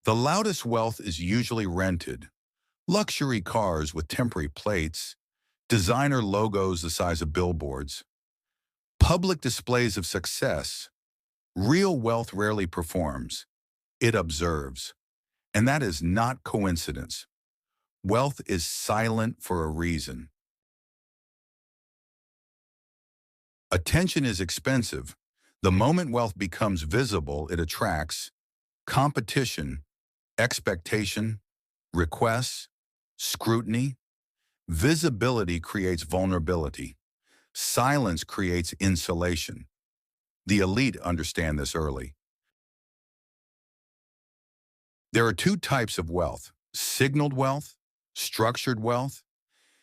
The loudest wealth is usually rented. Luxury cars with temporary plates, designer logos the size of billboards, public displays of success. Real wealth rarely performs. It observes. And that is not coincidence. Wealth is silent for a reason. Attention is expensive. The moment wealth becomes visible, it attracts competition, expectation, requests, scrutiny. Visibility creates vulnerability. Silence creates insulation. The elite understand this early. There are two types of wealth: signaled wealth, structured wealth.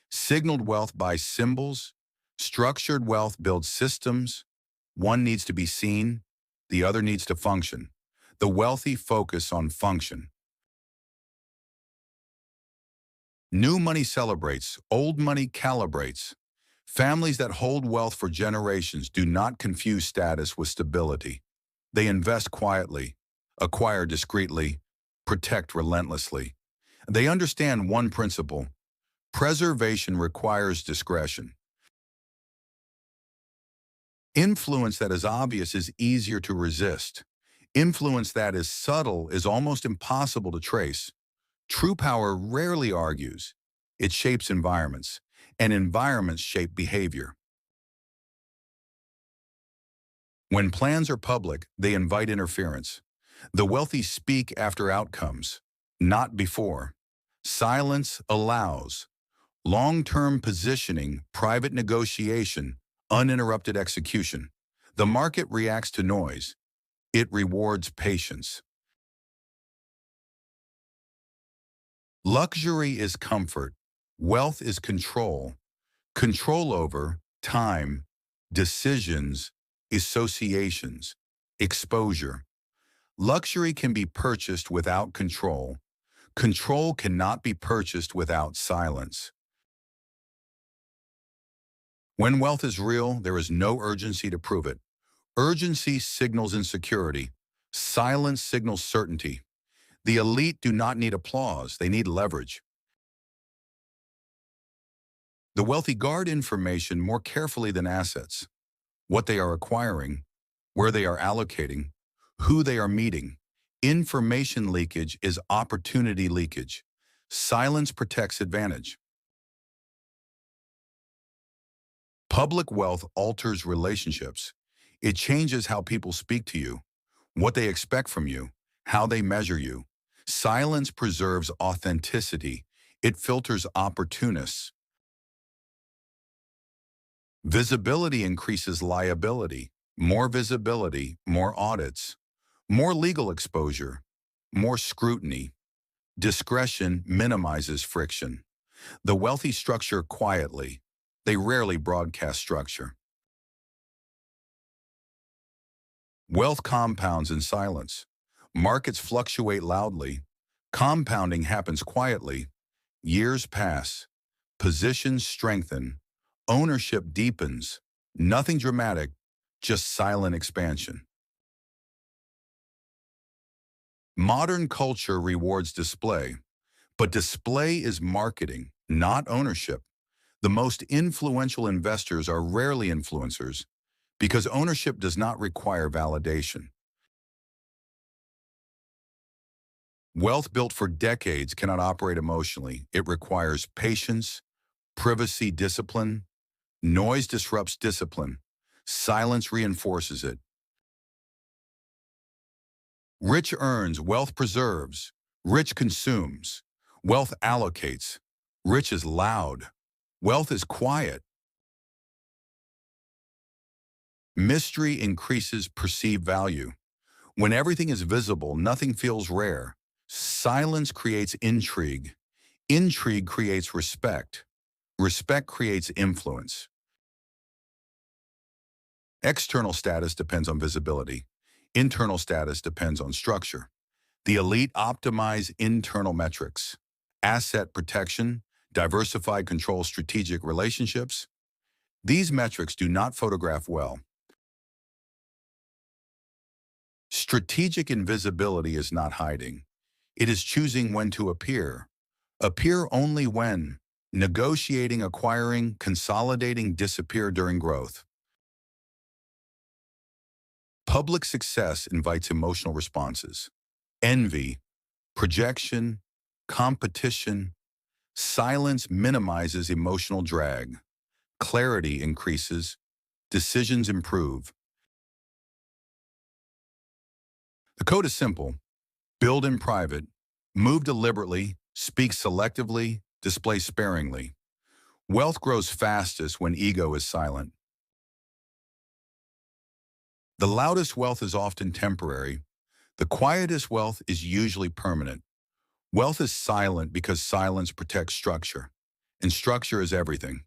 Signaled wealth buys symbols. Structured wealth builds systems. One needs to be seen, the other needs to function. The wealthy focus on function. New money celebrates, old money calibrates. Families that hold wealth for generations do not confuse status with stability. They invest quietly, acquire discreetly, protect relentlessly. They understand one principle: preservation requires discretion. Influence that is obvious is easier to resist. Influence that is subtle is almost impossible to trace. True power rarely argues. It shapes environments, and environments shape behavior. When plans are public, they invite interference. The wealthy speak after outcomes, not before. Silence allows. Long-term positioning, private negotiation, uninterrupted execution. The market reacts to noise. It rewards patience. Luxury is comfort. Wealth is control. Control over time, decisions, associations, exposure. Luxury can be purchased without control. Control cannot be purchased without silence. When wealth is real, there is no urgency to prove it. Urgency signals insecurity. Silence signals certainty. The elite do not need applause, they need leverage. The wealthy guard information more carefully than assets: what they are acquiring, where they are allocating, who they are meeting. Information leakage is opportunity leakage. Silence protects advantage. Public wealth alters relationships. It changes how people speak to you, what they expect from you, how they measure you. Silence preserves authenticity. It filters opportunists. Visibility increases liability. More visibility, more audits, more legal exposure, more scrutiny. Discretion minimizes friction. The wealthy structure quietly. They rarely broadcast structure. Wealth compounds in silence. Markets fluctuate loudly. Compounding happens quietly. Years pass. Positions strengthen. Ownership deepens. Nothing dramatic, just silent expansion. Modern culture rewards display, but display is marketing, not ownership. The most influential investors are rarely influencers because ownership does not require validation. Wealth built for decades cannot operate emotionally. It requires patience, privacy, discipline. Noise disrupts discipline. Silence reinforces it. Rich earns, wealth preserves. Rich consumes. Wealth allocates. Rich is loud. Wealth is quiet. Mystery increases perceived value. When everything is visible, nothing feels rare. Silence creates intrigue. Intrigue creates respect. Respect creates influence. External status depends on visibility. Internal status depends on structure. The elite optimize internal metrics: asset protection, diversified control, strategic relationships. These metrics do not photograph well. Strategic invisibility is not hiding. It is choosing when to appear. Appear only when negotiating, acquiring, consolidating, disappear during growth. Public success invites emotional responses. Envy, projection, competition. Silence minimizes emotional drag. Clarity increases. Decisions improve. The code is simple. Build in private. Move deliberately. Speak selectively. Display sparingly. Wealth grows fastest when ego is silent. The loudest wealth is often temporary. The quietest wealth is usually permanent. Wealth is silent because silence protects structure, and structure is everything.